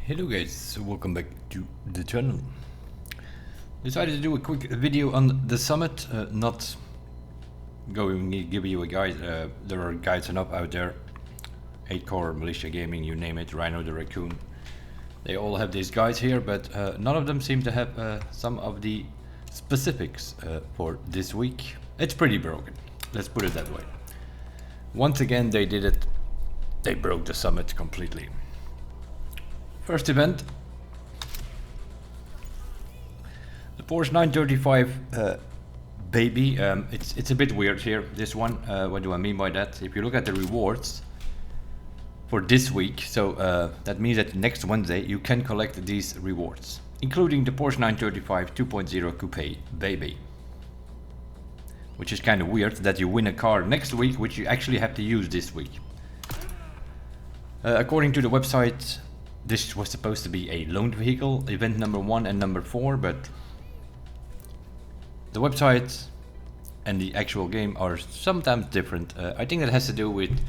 Hello guys, welcome back to the channel. Decided to do a quick video on the summit, not going to give you a guide. There are guides enough out there. 8-core, Militia Gaming, you name it, Rhino the Raccoon. They all have these guides here, but none of them seem to have some of the specifics for this week. It's pretty broken, let's put it that way. Once again they did it, they broke the summit completely. First event, the Porsche 935 baby. It's a bit weird here, this one. What do I mean by that? If you look at the rewards for this week, so that means that next Wednesday you can collect these rewards, including the Porsche 935 2.0 Coupe baby, which is kind of weird that you win a car next week which you actually have to use this week. According to the website, this was supposed to be a loaned vehicle, event number 1 and number 4, but the website and the actual game are sometimes different. I think that has to do with,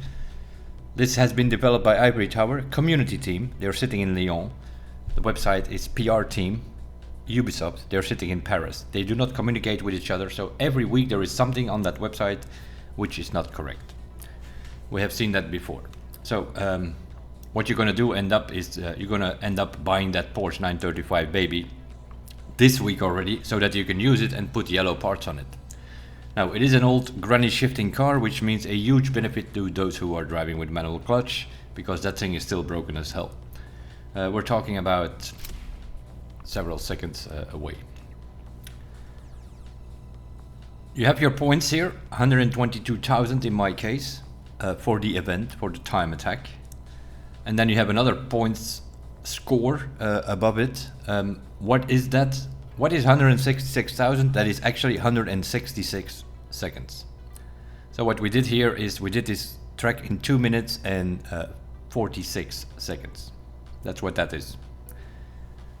this has been developed by Ivory Tower, community team, they're sitting in Lyon. The website is PR team, Ubisoft, they're sitting in Paris. They do not communicate with each other, so every week there is something on that website which is not correct. We have seen that before. So, what you're gonna end up is you're gonna end up buying that Porsche 935 baby this week already, so that you can use it and put yellow parts on it. Now it is an old granny shifting car, which means a huge benefit to those who are driving with manual clutch, because that thing is still broken as hell. We're talking about several seconds away. You have your points here, 122,000 in my case, for the event, for the time attack. And then you have another points score above it. What is that? What is 166,000? That is actually 166 seconds. So what we did here is we did this track in 2 minutes and 46 seconds. That's what that is.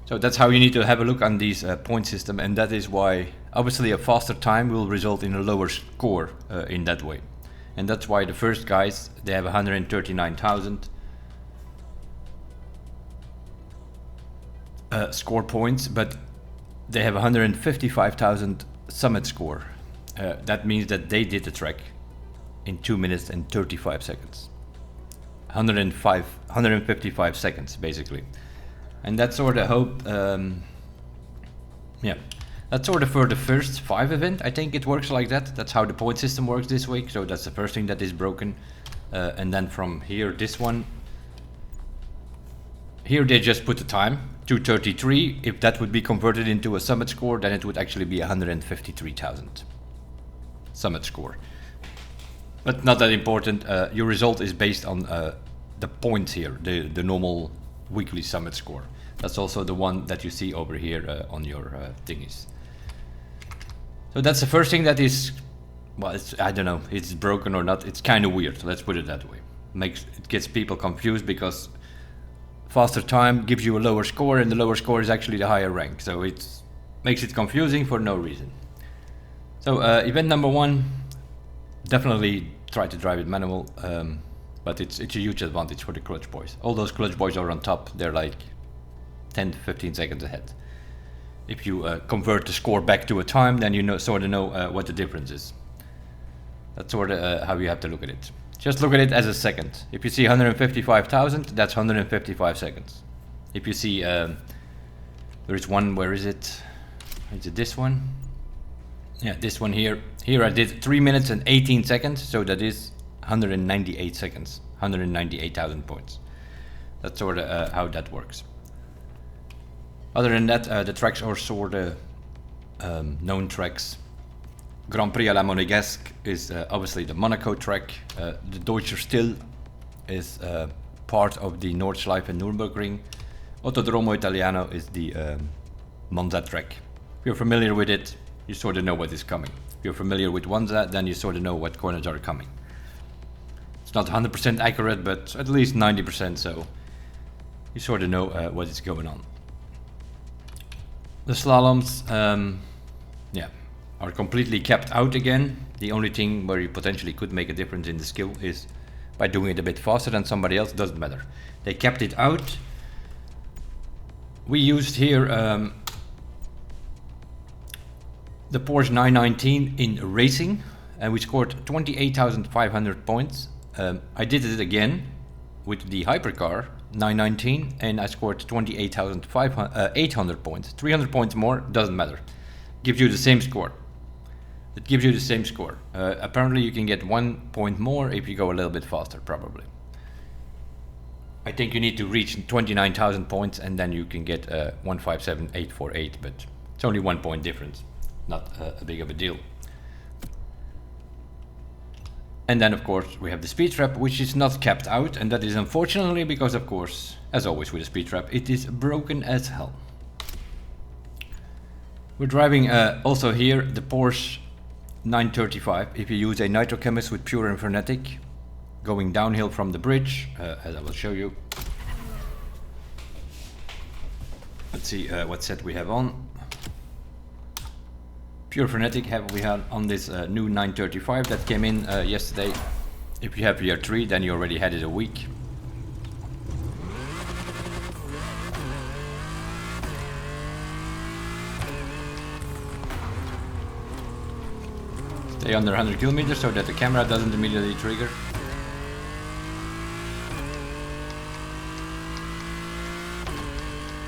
So that's how you need to have a look on these point system, and that is why obviously a faster time will result in a lower score in that way. And that's why the first guys, they have 139,000 score points, but they have 155,000 summit score. That means that they did the track in 2 minutes and 35 seconds. 155 seconds basically. And that's sort of hope, yeah, that's sort of for the first 5 event. I think it works like that. That's how the point system works this week. So that's the first thing that is broken. And then from here, this one, here they just put the time, 2:33. If that would be converted into a summit score, then it would actually be 153,000 summit score. But not that important. Your result is based on the points here, the normal weekly summit score. That's also the one that you see over here on your thingies. So that's the first thing that is, well, it's, I don't know, it's broken or not. It's kind of weird. Let's put it that way. It gets people confused because faster time gives you a lower score, and the lower score is actually the higher rank. So it makes it confusing for no reason. So event number 1, definitely try to drive it manual, but it's a huge advantage for the clutch boys. All those clutch boys are on top. They're like 10 to 15 seconds ahead. If you convert the score back to a time, then you sort of know what the difference is. That's sort of how you have to look at it. Just look at it as a second. If you see 155,000, that's 155 seconds. If you see, there is one, where is it? Is it this one? Yeah, this one here. Here I did 3 minutes and 18 seconds, so that is 198 seconds, 198,000 points. That's sort of how that works. Other than that, the tracks are sort of known tracks. Grand Prix à la Monégasque is obviously the Monaco track. The Deutscher Stil is part of the Nordschleife and Nürburgring. Autodromo Italiano is the Monza track. If you're familiar with it, you sort of know what is coming. If you're familiar with Monza, then you sort of know what corners are coming. It's not 100% accurate, but at least 90%, so you sort of know what is going on. The slaloms, yeah, are completely kept out again. The only thing where you potentially could make a difference in the skill is by doing it a bit faster than somebody else. Doesn't matter. They kept it out. we used here the Porsche 919 in racing, and we scored 28,500 points. I did it again with the hypercar 919, and I scored 28,800 points. 300 points more, doesn't matter. Gives you the same score. It gives you the same score. Apparently you can get 1 point more if you go a little bit faster, probably. I think you need to reach 29,000 points and then you can get 157,848, but it's only 1 point difference. Not a big of a deal. And then of course we have the speed trap, which is not capped out, and that is unfortunately because of course, as always with the speed trap, it is broken as hell. We're driving also here the Porsche 935. If you use a nitrochemist with pure and frenetic, going downhill from the bridge, as I will show you. Let's see what set we have on. Pure frenetic have we had on this new 935 that came in yesterday. If you have year 3, then you already had it a week. Stay under 100 kilometers so that the camera doesn't immediately trigger.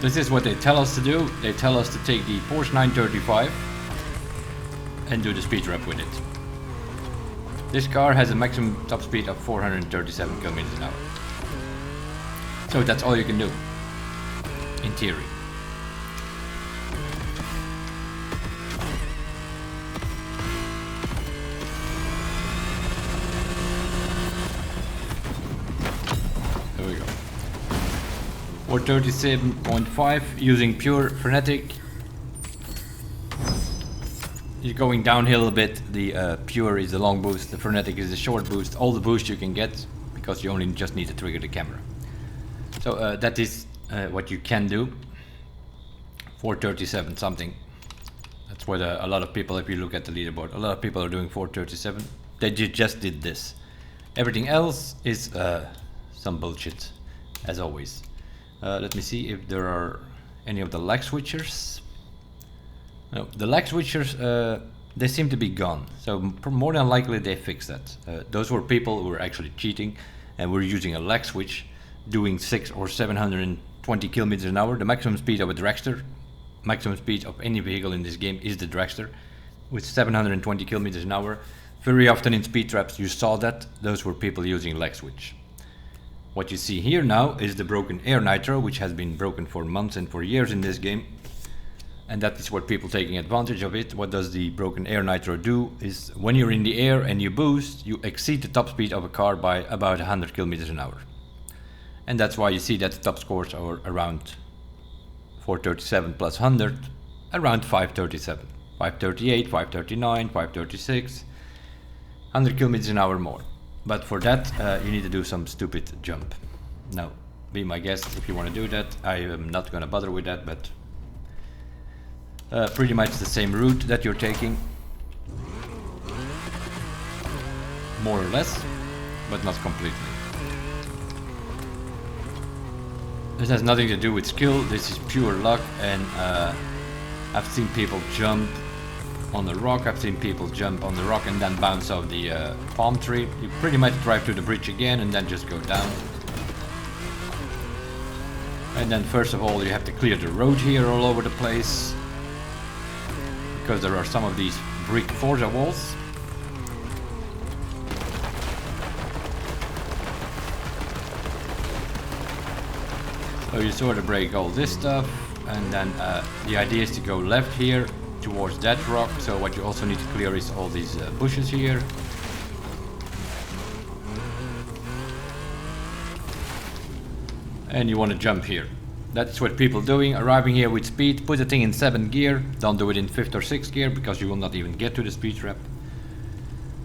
This is what they tell us to do. They tell us to take the Porsche 935 and do the speed trap with it. This car has a maximum top speed of 437 kilometers an hour. So that's all you can do, in theory. There we go. 437.5 using pure frenetic. You're going downhill a bit. The pure is the long boost, the frenetic is the short boost. All the boost you can get because you only just need to trigger the camera. So that is what you can do. 437 something. That's what a lot of people, if you look at the leaderboard, a lot of people are doing 437. They just did this. Everything else is some bullshit, as always. Let me see if there are any of the lag switchers. No, the lag switchers, they seem to be gone. So more than likely they fixed that. Those were people who were actually cheating and were using a lag switch, doing 600 or 720 kilometers an hour. The maximum speed of a dragster, maximum speed of any vehicle in this game is the dragster, with 720 kilometers an hour. Very often in speed traps you saw that. Those were people using lag switch. What you see here now is the broken air nitro, which has been broken for months and for years in this game. And that is what people taking advantage of it. What does the broken air nitro do is when you're in the air and you boost, you exceed the top speed of a car by about 100 kilometers an hour. And that's why you see that the top scores are around 437 plus 100, around 537, 538, 539, 536, 100 kilometers an hour more. But for that, you need to do some stupid jump. Now, be my guest if you want to do that. I am not going to bother with that, but pretty much the same route that you're taking, more or less, but not completely. This has nothing to do with skill, this is pure luck, and I've seen people jump on the rock, I've seen people jump on the rock and then bounce off the palm tree. You pretty much drive to the bridge again and then just go down. And then first of all you have to clear the road here all over the place, because there are some of these brick Forza walls. So you sort of break all this stuff, and then the idea is to go left here towards that rock. So what you also need to clear is all these bushes here. And you want to jump here. That's what people doing, arriving here with speed, put the thing in 7th gear, don't do it in 5th or 6th gear because you will not even get to the speed trap.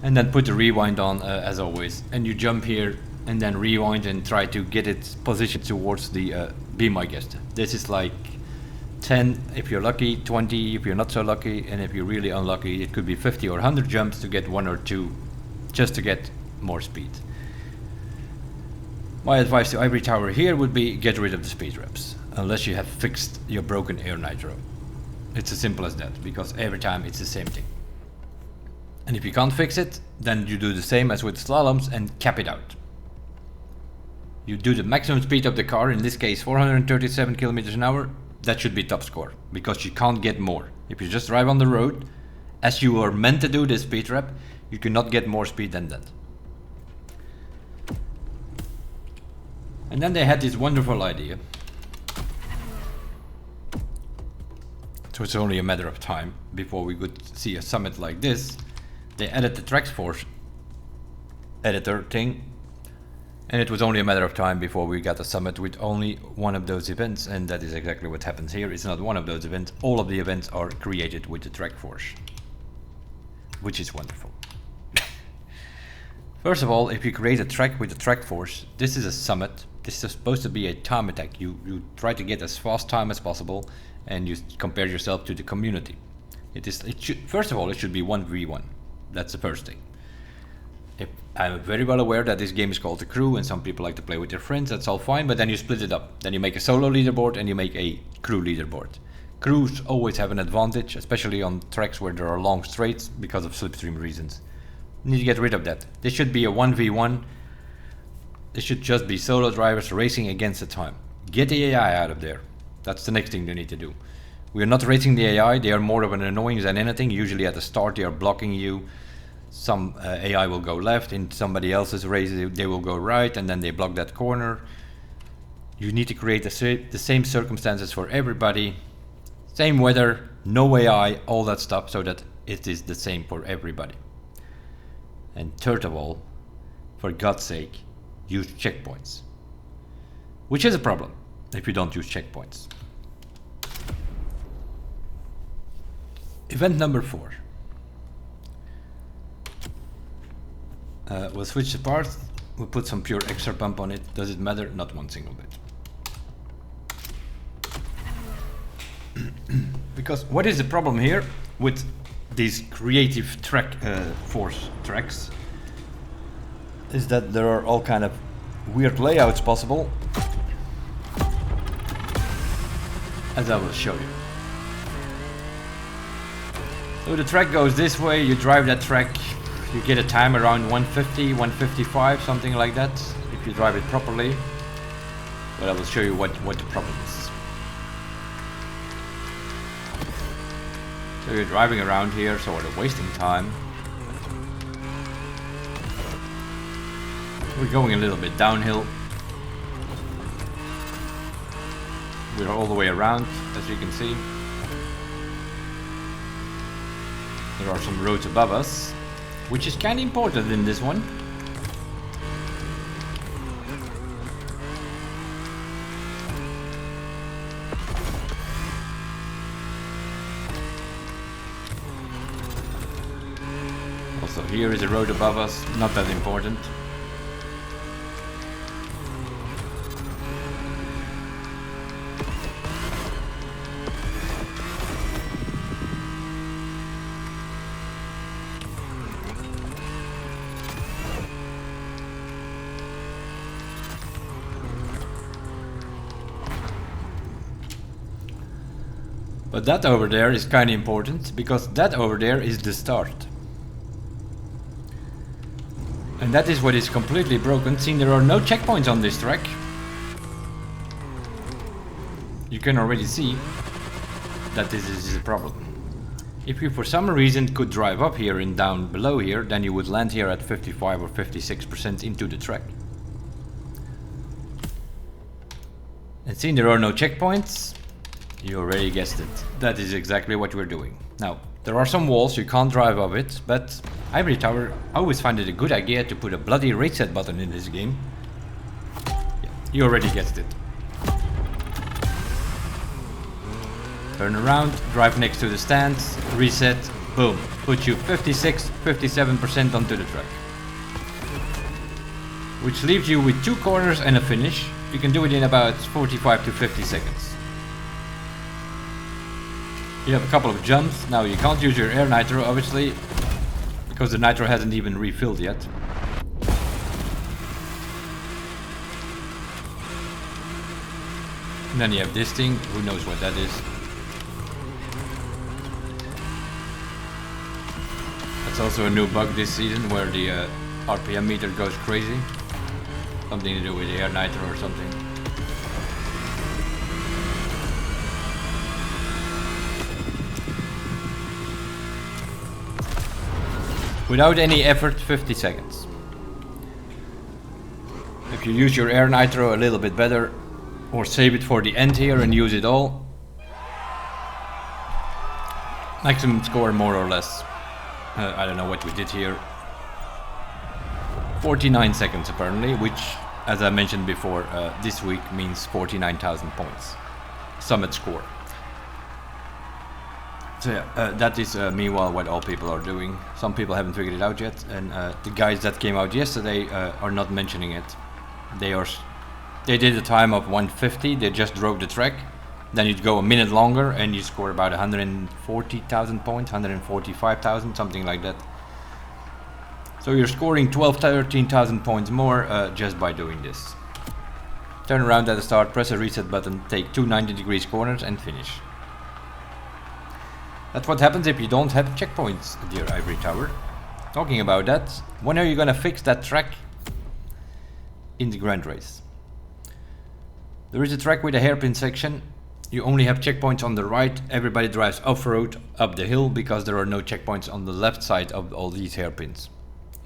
And then put the rewind on as always, and you jump here and then rewind and try to get it positioned towards the be my guest. This is like 10 if you're lucky, 20 if you're not so lucky, and if you're really unlucky it could be 50 or 100 jumps to get 1 or 2 just to get more speed. My advice to every tower here would be get rid of the speed traps. unless you have fixed your broken air nitro. It's as simple as that, because every time it's the same thing. And if you can't fix it, then you do the same as with slaloms and cap it out. You do the maximum speed of the car, in this case 437 kilometers an hour, that should be top score, because you can't get more. If you just drive on the road, as you are meant to do this speed trap, you cannot get more speed than that. And then they had this wonderful idea. So it's only a matter of time before we could see a summit like this. They added the TrackForce editor thing, and it was only a matter of time before we got a summit with only one of those events, and that is exactly what happens here. It's not one of those events, all of the events are created with the TrackForce, which is wonderful. First of all, if you create a track with the TrackForce, this is a summit. This is supposed to be a time attack. You try to get as fast time as possible, and you compare yourself to the community. First of all, it should be 1v1. That's the first thing. I'm very well aware that this game is called a crew, and some people like to play with their friends. That's all fine, but then you split it up. Then you make a solo leaderboard and you make a crew leaderboard. Crews always have an advantage, especially on tracks where there are long straights because of slipstream reasons. You need to get rid of that. This should be a 1v1. This should just be solo drivers racing against the time. Get the AI out of there. That's the next thing they need to do. We are not racing the AI. They are more of an annoyance than anything. Usually at the start they are blocking you. Some AI will go left, in somebody else's race they will go right, and then they block that corner. You need to create the same circumstances for everybody. Same weather, no AI, all that stuff, so that it is the same for everybody. And third of all, for God's sake, use checkpoints. Which is a problem if you don't use checkpoints. Event number 4. We'll switch the part, we'll put some pure extra pump on it. Does it matter? Not one single bit. Because what is the problem here with these creative force tracks is that there are all kind of weird layouts possible, as I will show you. So the track goes this way, you drive that track, you get a time around 150, 155, something like that, if you drive it properly. But I will show you what the problem is. So you're driving around here, so we're wasting time. We're going a little bit downhill. We're all the way around, as you can see. There are some roads above us, which is kind of important in this one. Also, here is a road above us, not that important. But that over there is kind of important, because that over there is the start. And that is what is completely broken. Seeing there are no checkpoints on this track, you can already see that this is a problem. If you for some reason could drive up here and down below here, then you would land here at 55 or 56% into the track. And seeing there are no checkpoints, you already guessed it. That is exactly what we're doing. Now, there are some walls, you can't drive up it, but Ivory Tower, I always find it a good idea to put a bloody reset button in this game. Yeah, you already guessed it. Turn around, drive next to the stands, reset, boom. Put you 56, 57% onto the track. Which leaves you with 2 corners and a finish. You can do it in about 45 to 50 seconds. You have a couple of jumps. Now you can't use your air nitro, obviously, because the nitro hasn't even refilled yet. And then you have this thing, who knows what that is. That's also a new bug this season where the RPM meter goes crazy. Something to do with the air nitro or something. Without any effort, 50 seconds. If you use your air nitro a little bit better, or save it for the end here and use it all, maximum score more or less. I don't know what we did here. 49 seconds apparently, which, as I mentioned before, this week means 49,000 points. Summit score. So yeah, that is meanwhile what all people are doing. Some people haven't figured it out yet, and the guys that came out yesterday are not mentioning it. They did a time of 150, they just drove the track. Then you'd go a minute longer and you score about 140,000 points, 145,000, something like that. So you're scoring 13,000 points more just by doing this. Turn around at the start, press a reset button, take 2 90-degree corners and finish. That's what happens if you don't have checkpoints, dear Ivory Tower. Talking about that, when are you gonna fix that track in the Grand Race? There is a track with a hairpin section. You only have checkpoints on the right. Everybody drives off-road up the hill because there are no checkpoints on the left side of all these hairpins.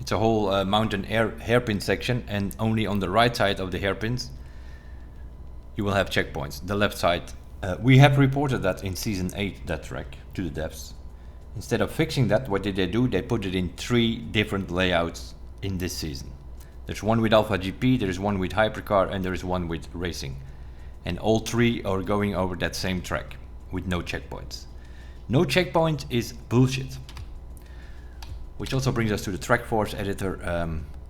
It's a whole mountain hairpin section, and only on the right side of the hairpins you will have checkpoints. The left side, we have reported that in Season 8, that track, to the devs. Instead of fixing that, what did they do? They put it in 3 different layouts in this season. There's one with Alpha GP, there's one with Hypercar, and there's one with Racing. And all 3 are going over that same track with no checkpoints. No checkpoint is bullshit. Which also brings us to the track force editor.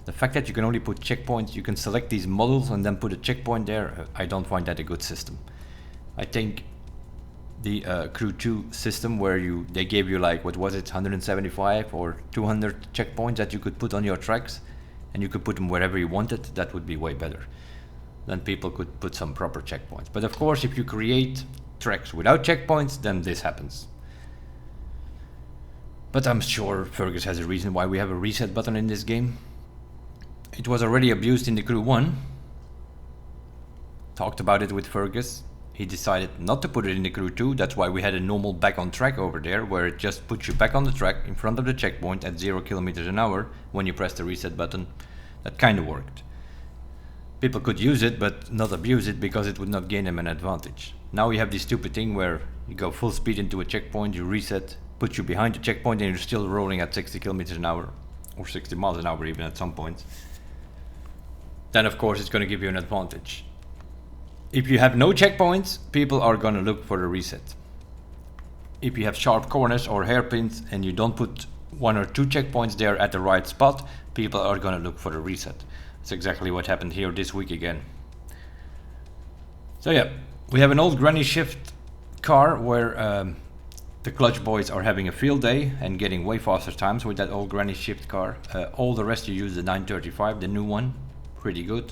The fact that you can only put checkpoints, you can select these models and then put a checkpoint there, I don't find that a good system. I think the Crew 2 system where they gave you like, what was it, 175 or 200 checkpoints that you could put on your tracks, and you could put them wherever you wanted, that would be way better. Then people could put some proper checkpoints. But of course, if you create tracks without checkpoints, then this happens. But I'm sure Fergus has a reason why we have a reset button in this game. It was already abused in the Crew 1. Talked about it with Fergus. He decided not to put it in the Crew 2. That's why we had a normal back on track over there, where it just puts you back on the track in front of the checkpoint at 0 kilometers an hour when you press the reset button. That kind of worked. People could use it, but not abuse it because it would not gain them an advantage. Now we have this stupid thing where you go full speed into a checkpoint, you reset, put you behind the checkpoint, and you're still rolling at 60 kilometers an hour, or 60 miles an hour even at some points. Then of course it's going to give you an advantage. If you have no checkpoints, people are going to look for a reset. If you have sharp corners or hairpins and you don't put 1 or 2 checkpoints there at the right spot, people are going to look for a reset. That's exactly what happened here this week again. So yeah, we have an old granny shift car where the clutch boys are having a field day and getting way faster times with that old granny shift car. All the rest you use the 935, the new one, pretty good.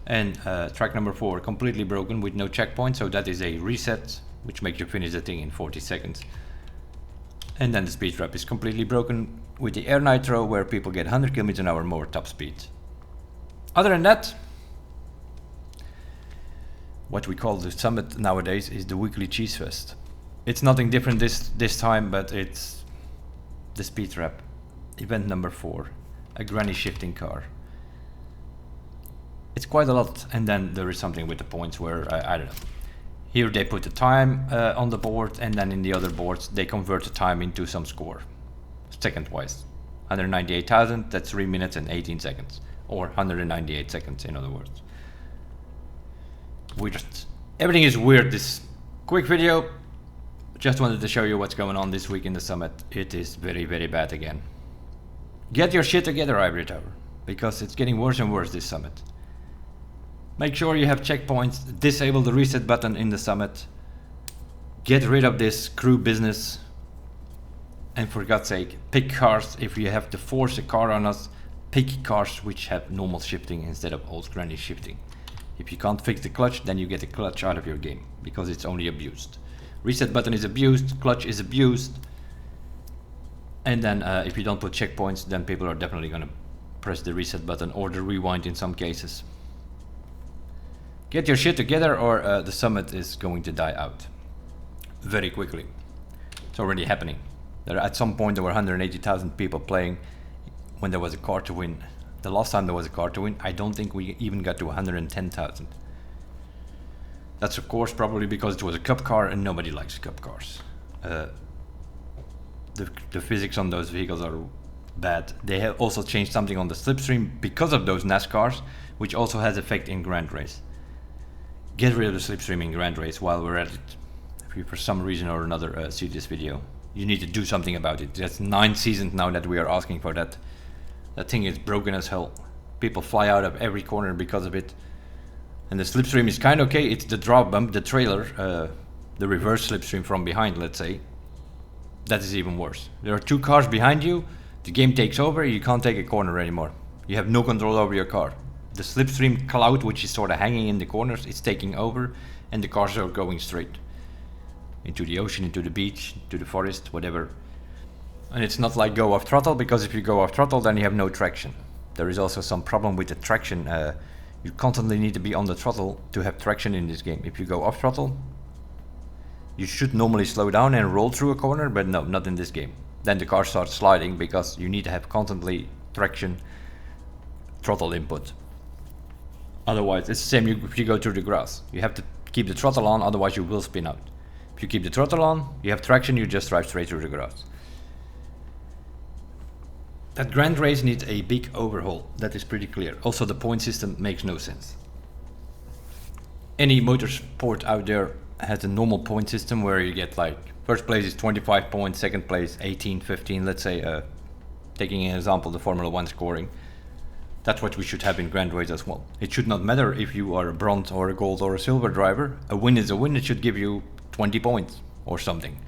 And track number 4 completely broken with no checkpoint, so that is a reset which makes you finish the thing in 40 seconds. And then the speed trap is completely broken with the air nitro, where people get 100 km an hour more top speed. Other than that, what we call the summit nowadays is the weekly cheesefest. It's nothing different this time, but it's the speed trap, event number 4, a granny shifting car. It's quite a lot, and then there is something with the points where I don't know. Here they put the time on the board, and then in the other boards they convert the time into some score, second wise. 198,000, that's 3 minutes and 18 seconds. Or 198 seconds, in other words. Weird. Everything is weird. This quick video, just wanted to show you what's going on this week in the summit. It is very, very bad again. Get your shit together, Ivory Tower, because it's getting worse and worse this summit. Make sure you have checkpoints, disable the reset button in the summit, get rid of this crew business, and for God's sake, pick cars. If you have to force a car on us, pick cars which have normal shifting instead of old granny shifting. If you can't fix the clutch, then you get the clutch out of your game, because it's only abused. Reset button is abused, clutch is abused, and then if you don't put checkpoints, then people are definitely gonna press the reset button or the rewind in some cases. Get your shit together, or the summit is going to die out very quickly. It's already happening. At some point there were 180,000 people playing when there was a car to win. The last time there was a car to win, I don't think we even got to 110,000. That's of course probably because it was a cup car and nobody likes cup cars. The physics on those vehicles are bad. They have also changed something on the slipstream because of those NASCARs, which also has effect in Grand Race. Get rid of the slipstream in Grand Race while we're at it. If you for some reason or another see this video, you need to do something about it. That's 9 seasons now that we are asking for that. That thing is broken as hell. People fly out of every corner because of it. And the slipstream is kind of okay. It's the drop bump, the trailer, the reverse slipstream from behind, let's say. That is even worse. There are 2 cars behind you. The game takes over. You can't take a corner anymore. You have no control over your car. The slipstream cloud, which is sort of hanging in the corners, is taking over, and the cars are going straight into the ocean, into the beach, to the forest, whatever. And it's not like go off throttle, because if you go off throttle, then you have no traction. There is also some problem with the traction. You constantly need to be on the throttle to have traction in this game. If you go off throttle, you should normally slow down and roll through a corner, but no, not in this game. Then the car starts sliding because you need to have constantly traction, throttle input. Otherwise, it's the same if you go through the grass. You have to keep the throttle on, otherwise you will spin out. If you keep the throttle on, you have traction, you just drive straight through the grass. That Grand Race needs a big overhaul, that is pretty clear. Also, the point system makes no sense. Any motorsport out there has a normal point system where you get like, first place is 25 points, second place 18, 15, let's say, taking an example, the Formula 1 scoring. That's what we should have in Grand Race as well. It should not matter if you are a bronze or a gold or a silver driver. A win is a win, it should give you 20 points or something.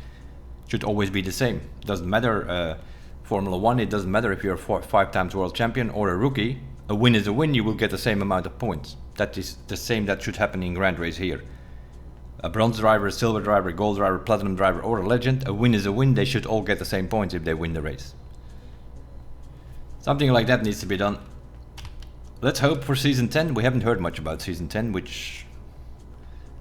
It should always be the same. Doesn't matter, Formula 1, it doesn't matter if you're a 5 times world champion or a rookie. A win is a win, you will get the same amount of points. That is the same that should happen in Grand Race here. A bronze driver, a silver driver, a gold driver, platinum driver, or a legend, a win is a win, they should all get the same points if they win the race. Something like that needs to be done. Let's hope for Season 10. We haven't heard much about Season 10, which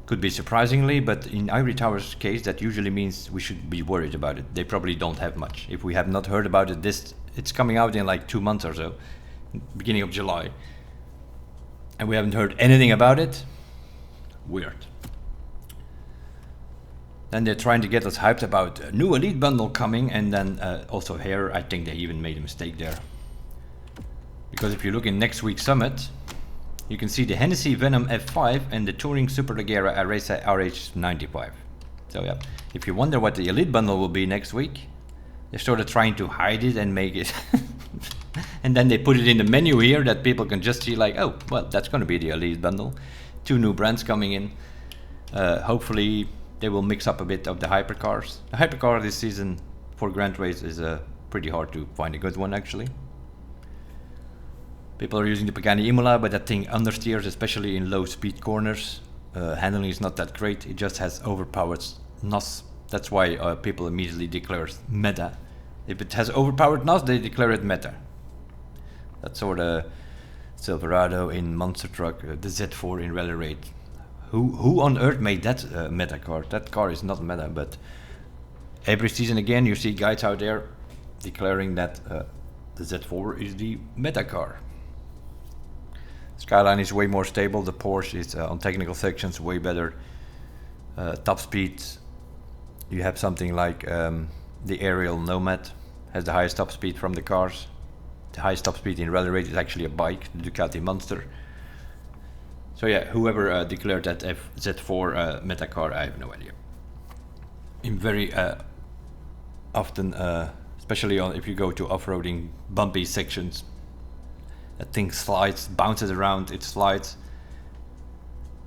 could be surprisingly, but in Ivory Tower's case, that usually means we should be worried about it. They probably don't have much. If we have not heard about it, it's coming out in like 2 months or so, beginning of July. And we haven't heard anything about it. Weird. Then they're trying to get us hyped about a new Elite bundle coming, and then also here, I think they even made a mistake there. Because if you look in next week's summit, you can see the Hennessy Venom F5 and the Touring Superleggera Aresa RH95. So yeah, if you wonder what the Elite bundle will be next week, they're sort of trying to hide it and make it and then they put it in the menu here that people can just see like, oh, well, that's going to be the Elite bundle. 2 new brands coming in. Hopefully they will mix up a bit of the hypercars. The hypercar this season for Grand Race is pretty hard to find a good one actually. People are using the Pagani Imola, but that thing understeers, especially in low speed corners. Handling is not that great, it just has overpowered NOS. That's why people immediately declare it meta. If it has overpowered NOS, they declare it meta. That's sort of Silverado in Monster Truck, the Z4 in Rally Raid. Who on earth made that meta car? That car is not meta, but every season again you see guys out there declaring that the Z4 is the meta car. Skyline is way more stable, the Porsche is on technical sections way better. Top speed, you have something like the Ariel Nomad, has the highest top speed from the cars. The highest top speed in Rally Raid is actually a bike, the Ducati Monster. So yeah, whoever declared that Z4 meta car, I have no idea. In very often, especially if you go to off-roading bumpy sections, that thing slides, bounces around, it slides.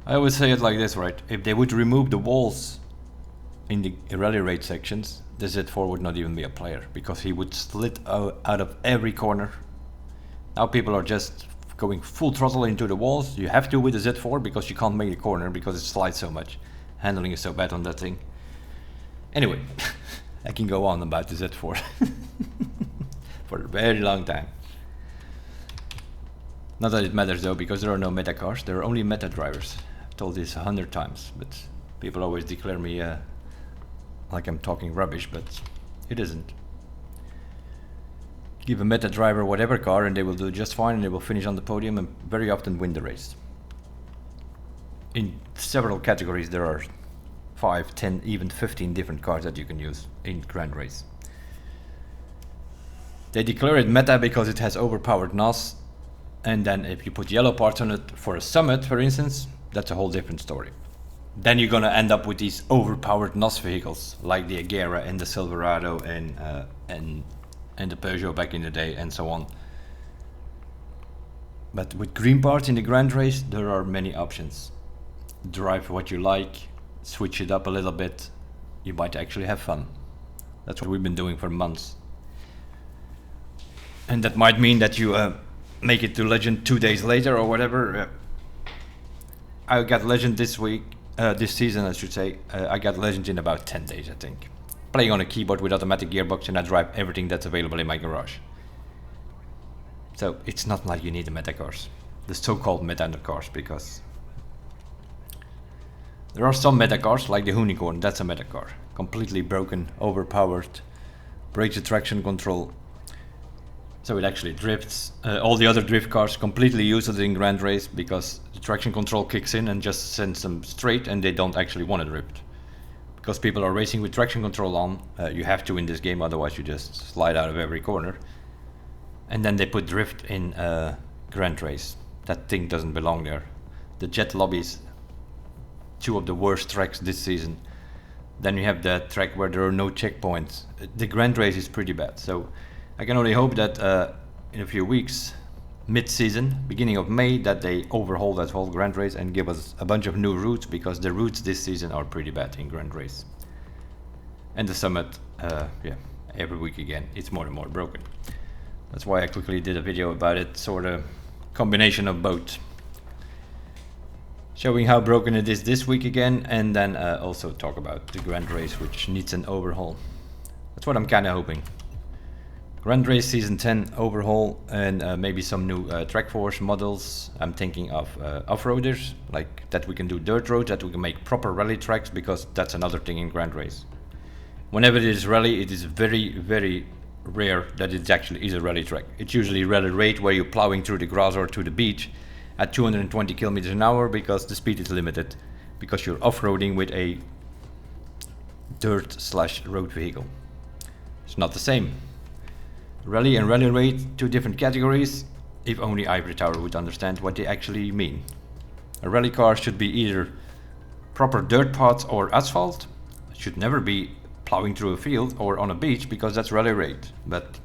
I always say it like this, right? If they would remove the walls in the Rally Raid sections, the Z4 would not even be a player, because he would slit out of every corner. Now people are just going full throttle into the walls. You have to with the Z4 because you can't make the corner because it slides so much. Handling is so bad on that thing. Anyway, I can go on about the Z4 for a very long time. Not that it matters though, because there are no meta cars, there are only meta drivers. I've told this 100 times, but people always declare me like I'm talking rubbish, but it isn't. Give a meta driver whatever car and they will do just fine and they will finish on the podium and very often win the race. In several categories there are 5, 10, even 15 different cars that you can use in Grand Race. They declare it meta because it has overpowered NOS, and then if you put yellow parts on it for a summit, for instance, that's a whole different story. Then you're gonna end up with these overpowered NOS vehicles, like the Agera and the Silverado and the Peugeot back in the day, and so on. But with green parts in the Grand Race, there are many options. Drive what you like, switch it up a little bit, you might actually have fun. That's what we've been doing for months. And that might mean that you make it to Legend 2 days later or whatever. I got Legend this week, this season I should say. I got Legend in about 10 days I think. Playing on a keyboard with automatic gearbox, and I drive everything that's available in my garage. So it's not like you need the meta cars, the so-called meta cars, because there are some meta cars like the Unicorn, that's a meta car. Completely broken, overpowered, breaks the traction control. So it actually drifts. All the other drift cars completely use it in Grand Race because the traction control kicks in and just sends them straight and they don't actually want to drift. Because people are racing with traction control on, you have to in this game, otherwise you just slide out of every corner. And then they put drift in Grand Race. That thing doesn't belong there. The jet lobbies, 2 of the worst tracks this season. Then you have that track where there are no checkpoints. The Grand Race is pretty bad, so I can only hope that in a few weeks, mid-season, beginning of May, that they overhaul that whole Grand Race and give us a bunch of new routes, because the routes this season are pretty bad in Grand Race. And the summit, yeah, every week again, it's more and more broken. That's why I quickly did a video about it, sort of combination of both. Showing how broken it is this week again, and then also talk about the Grand Race, which needs an overhaul. That's what I'm kind of hoping. Grand Race Season 10 overhaul, and maybe some new track force models. I'm thinking of off-roaders, like that we can do dirt roads, that we can make proper rally tracks, because that's another thing in Grand Race. Whenever it is rally, it is very, very rare that it actually is a rally track. It's usually rally raid where you're plowing through the grass or to the beach at 220 kilometers an hour, because the speed is limited, because you're off-roading with a dirt/road vehicle. It's not the same. Rally and rally raid, 2 different categories. If only Ivory Tower would understand what they actually mean. A rally car should be either proper dirt paths or asphalt. It should never be plowing through a field or on a beach, because that's rally raid. But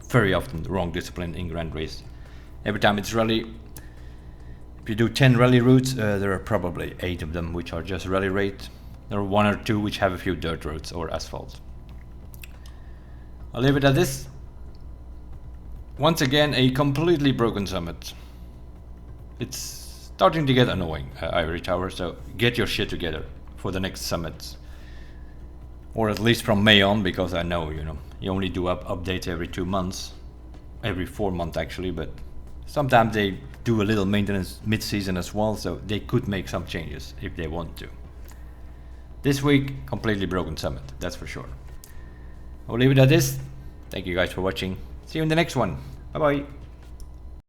very often the wrong discipline in Grand Race. Every time it's rally, if you do 10 rally routes, there are probably 8 of them which are just rally raid. There are 1 or 2 which have a few dirt roads or asphalt. I'll leave it at this. Once again, a completely broken summit. It's starting to get annoying, Ivory Tower, so get your shit together for the next summits. Or at least from May on, because I know, you only do updates every 2 months. Every 4 months actually, but sometimes they do a little maintenance mid-season as well, so they could make some changes if they want to. This week, completely broken summit, that's for sure. I'll leave it at this. Thank you guys for watching. See you in the next one. Bye bye.